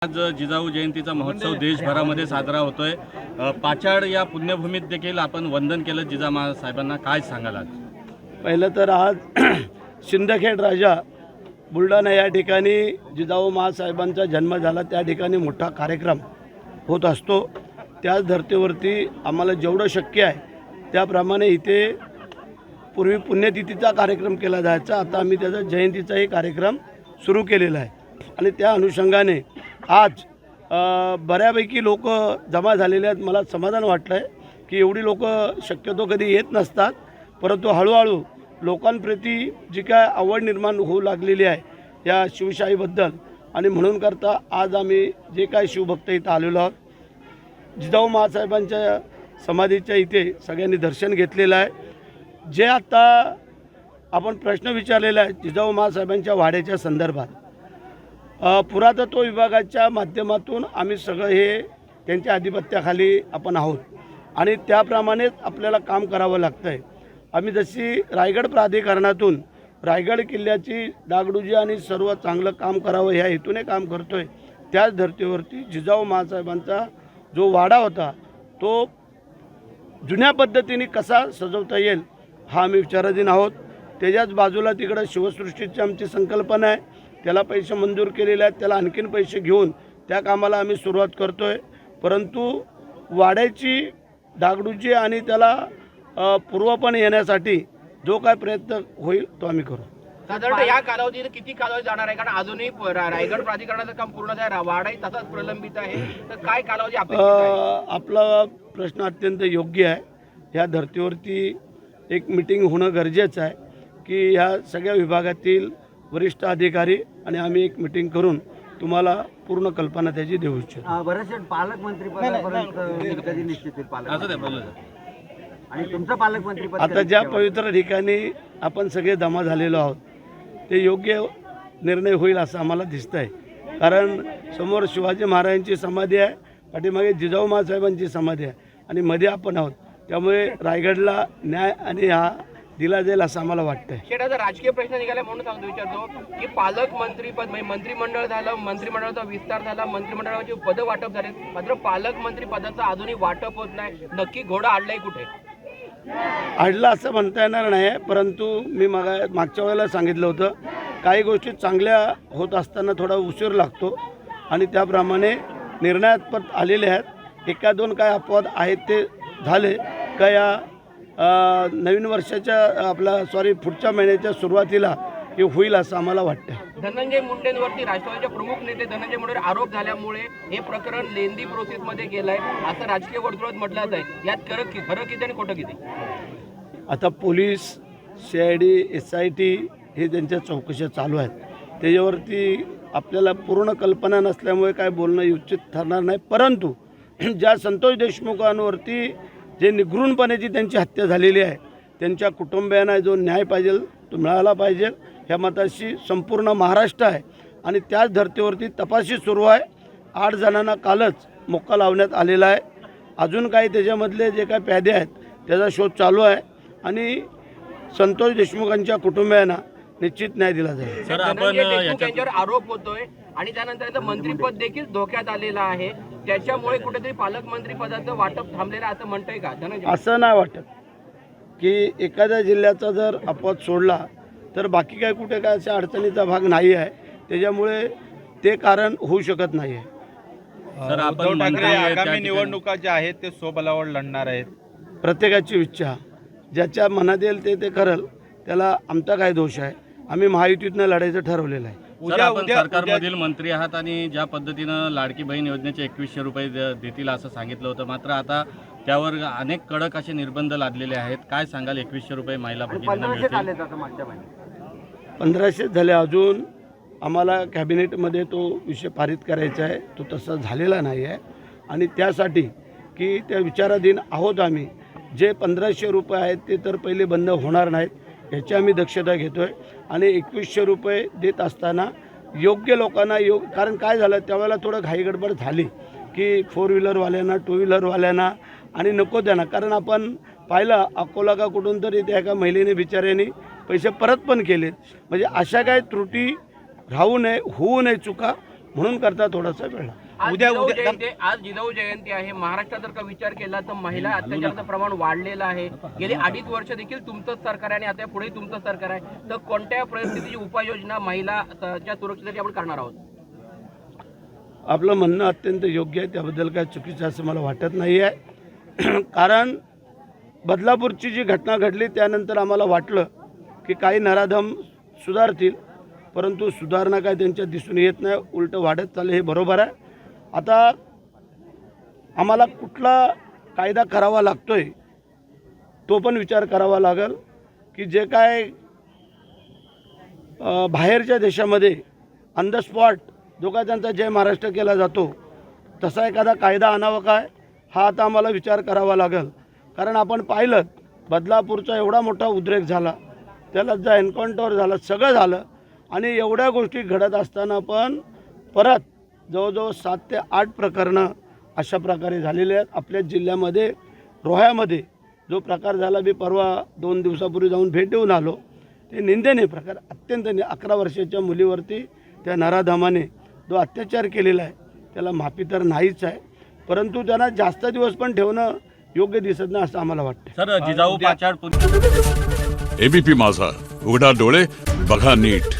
आज जिजाऊ जयंतीचा महोत्सव देशभरामध्ये साजरा होतोय। पाचाड या पुण्यभूमीत देखील आपण वंदन केलं जिजाऊ साहेबांना, काय सांगाल आज? पहिलं तर आज सिंदखेड राजा बुलढाणा या ठिकाणी जिजाऊ साहेबांचा जन्म झाला, त्या ठिकाणी मोठा कार्यक्रम होत असतो। त्याच धर्तीवरती आम्हाला जेवढं शक्य आहे त्याप्रमाणे इथे पूर्वी पुण्यतिथीचा कार्यक्रम केला जायचा, आता आम्ही त्याचा जयंतीचाही कार्यक्रम सुरू केलेला आहे आणि त्या अनुषंगाने आज बऱ्यापैकी लोक जमा झालेले आहेत। मला समाधान वाटलं आहे की एवढी लोक शक्यतो कधी येत नसतात, परंतु हळूहळू लोकांप्रती जी काय आवड निर्माण होऊ लागलेली आहे या शिवशाहीबद्दल, आणि म्हणून करता आज आम्ही जे काय शिवभक्त इथं आलेलो आहोत, जिजाऊ साहेबांच्या समाधीच्या इथे सगळ्यांनी दर्शन घेतलेलं आहे। जे आता आपण प्रश्न विचारलेला आहे जिजाऊ साहेबांच्या वाड्याच्या संदर्भात, पुरातत्व विभागाच्या माध्यमातून आम्ही सगळं हे त्यांच्या आधिपत्याखाली आपण आहोत आणि त्याप्रमाणेच आपल्याला काम करावं लागतं आहे। आम्ही जशी रायगड प्राधिकरणातून रायगड किल्ल्याची डागडुजी आणि सर्व चांगलं काम करावं ह्या हेतूने काम करतो आहे, त्याच धर्तीवरती जिजाऊ साहेबांचा जो वाडा होता तो जुन्या पद्धतीने कसा सजवता येईल हा आम्ही विचाराधीन आहोत। त्याच्याच बाजूला तिकडं शिवसृष्टीची आमची संकल्पना आहे, त्याला पैसे मंजूर केलेले आहेत, त्याला आणखीन पैसे घेऊन त्या कामाला आम्ही सुरुवात करतो आहे। परंतु वाड्याची डागडुजी आणि त्याला पूर्वपण येण्यासाठी जो काय प्रयत्न होईल तो आम्ही करू। साधारण या कालावधीत किती कालावधी जाणार आहे? कारण अजूनही रायगड प्राधिकरणाचं काम पूर्ण आहे, वाडाही तसाच प्रलंबित आहे, तर काय कालावधी अपेक्षित आहे? आपला प्रश्न अत्यंत योग्य आहे। ह्या धर्तीवरती एक मीटिंग होणं गरजेचं आहे की ह्या सगळ्या विभागातील वरिष्ठ अधिकारी आणि आम्ही एक मीटिंग करून तुम्हाला पूर्ण कल्पना त्याची देऊ इच्छितो। बरेचसे पालकमंत्री पदापर्यंत कधी निश्चित होईल पालक आणि तुमचं पालकमंत्री पद? आता ज्या पवित्र ठिकाणी आपण सगळे जमा झालेलो आहोत ते योग्य निर्णय होईल असं आम्हाला दिसतं आहे। कारण समोर शिवाजी महाराजांची समाधी आहे, पाठीमागे जिजाऊ साहेबांची समाधी आहे आणि मध्ये आपण आहोत, त्यामुळे रायगडला न्याय आणि हा दिला जाईल असं आम्हाला वाटतंय। शेटाचा राजकीय प्रश्न निघाला म्हणून सांगतो विचारतो की पालकमंत्री पद म्हणजे मंत्रिमंडळ झालं, मंत्रिमंडळाचा विस्तार झाला, मंत्रिमंडळाची पदं वाटप झाले, मात्र पालकमंत्री पदाचं अजूनही वाटप होत नाही, नक्की घोडा आडलाय कुठे? आडला असं म्हणता येणार नाही, परंतु मी मागच्या वेळेला सांगितलं होतं काही गोष्टी चांगल्या होत असताना थोडा उशीर लागतो आणि त्याप्रमाणे निर्णयात आलेले आहेत। एका दोन काय अपवाद आहेत ते झाले का या नवीन वर्षाच्या पुढच्या महिन्याच्या सुरुवातीला हे होईल असं आम्हाला वाटतं। धनंजय मुंडेंवरती राष्ट्रवादीचे प्रमुख नेते धनंजय मुंडेंवर आरोप झाल्यामुळे हे प्रकरण लेंदी प्रोसेसमध्ये गेलंय असं राजकीय वर्तुळात म्हटलं जात आहे, यात खरं किती आणि खोटं किती? आता पोलीस, CID, SIT हे त्यांच्या चौकशा चालू आहेत, त्याच्यावरती आपल्याला पूर्ण कल्पना नसल्यामुळे काय बोलणं उचित ठरणार नाही। परंतु ज्या संतोष देशमुखांवरती जे निगृणपणाची त्यांची हत्या झालेली आहे, त्यांच्या कुटुंबियांना जो न्याय पाहिजे तो मिळाला पाहिजे ह्या मताशी संपूर्ण महाराष्ट्र आहे आणि त्याच धर्तीवरती तपासणी सुरू आहे। 8 जणांना कालच मोक्का लावण्यात आलेला आहे, अजून काही त्याच्यामधले जे काही प्यादे आहेत त्याचा शोध चालू आहे आणि संतोष देशमुखांच्या कुटुंबियांना निश्चित न्याय दिला जाईल। सर, आपण यांच्यावर आरोप होतोय आणि त्यानंतर मंत्रीपद देखील धोक्यात आलेलं आहे, त्याच्यामुळे कुठेतरी पालकमंत्री पदाचं वाटप थांबलेलं असं म्हणतंय का धनंजय? असं नाही वाटत की एखाद्या जिल्ह्याचा जर अपवाद सोडला तर बाकी काय कुठे काय अशा अडचणीचा भाग नाही आहे, त्याच्यामुळे ते कारण होऊ शकत नाही आहे। सर, उद्धव ठाकरे आगामी निवडणुका ज्या आहेत ते स्वबळावर लढणार आहेत, प्रत्येकाची इच्छा ज्याच्या मनात येईल ते करेल, त्याला आमचा काय दोष आहे? आम्ही महायुतीतनं लढायचं ठरवलेलं आहे। सर, आपण सरकारमधील मंत्री आहात आणि ज्या पद्धतीनं लाडकी बहीण योजनेचे 2100 रुपये देतील असं सांगितलं होतं, मात्र आता त्यावर अनेक कडक असे निर्बंध लादलेले आहेत, काय सांगाल? 2100 रुपये महिला भगिनींना मिळतील? 1500 झाले, अजून आम्हाला कॅबिनेटमध्ये तो विषय पारित करायचा आहे, तो तसा झालेला नाही आहे आणि त्यासाठी की त्या विचाराधीन आहोत आम्ही। जे 1500 रुपये आहेत ते तर पहिले बंद होणार नाहीत याची आम्ही दक्षता घेतो आहे आणि 2100 रुपये देत असताना योग्य लोकांना कारण काय झालं त्यावेळेला थोडं घाईगडबड झाली की 4 व्हीलरवाल्यांना, 2 व्हीलरवाल्यांना आणि नको त्यांना, कारण आपण पाहिलं अकोला का कुठून तरी त्या एका महिलेने बिचाऱ्याने पैसे परत पण केलेत। म्हणजे अशा काही त्रुटी राहू नये, होऊ नये चुका, म्हणून करता थोडासा वेळ लागला. आज जिजाऊ जयंती आहे. महाराष्ट्रात जर का विचार केला तर महिला अत्याचाराचं प्रमाण वाढलेलं आहे. गेली 2.5 वर्ष देखील तुमचंच सरकार आहे आणि आता पुढे तुमचंच सरकार आहे. तर कोणत्या परिस्थितीची उपाययोजना महिलाच्या सुरक्षेसाठी आपण करणार आहोत? आपलं म्हणणं अत्यंत योग्य आहे, त्याबद्दल काय चुकीचं असं मला वाटत नाही आहे. कारण बदलापूरची जी घटना घडली त्यानंतर आम्हाला वाटलं की काही नराधम सुधारतील, परंतु सुधारणा काय त्यांच्यात दिसून येत नाही, उलटं वाढत चाललं. हे बरोबर आहे. आता आम्हाला कुठला कायदा करावा लागतोय तो पण विचार करावा लागेल की जे काय बाहेरच्या देशामध्ये ऑन द स्पॉट जो काय त्यांचा जय महाराष्ट्र केला जातो तसा एखादा कायदा आणावा काय हा आता आम्हाला विचार करावा लागेल. कारण आपण पाहिलं बदलापूरचा एवढा मोठा उद्रेक झाला, त्याला जा एन्काउंटर झालं, सगळं झालं आणि एवढ्या गोष्टी घडत असताना पण परत जवळजवळ 7 ते 8 प्रकरणं अशा प्रकारे झालेले आहेत. आपल्या जिल्ह्यामध्ये रोह्यामध्ये जो प्रकार झाला, मी परवा 2 दिवसापूर्वी जाऊन भेट देऊन आलो, ते निंदनीय प्रकार, अत्यंत 11 वर्षाच्या मुलीवरती त्या नराधमाने जो अत्याचार केलेला आहे त्याला माफी तर नाहीच आहे, परंतु त्यांना जास्त दिवस पण ठेवणं योग्य दिसत नाही असं आम्हाला वाटतं. सर, जिजाऊ पाचाड एबीपी माझा, उघडा डोळे बघा नीट.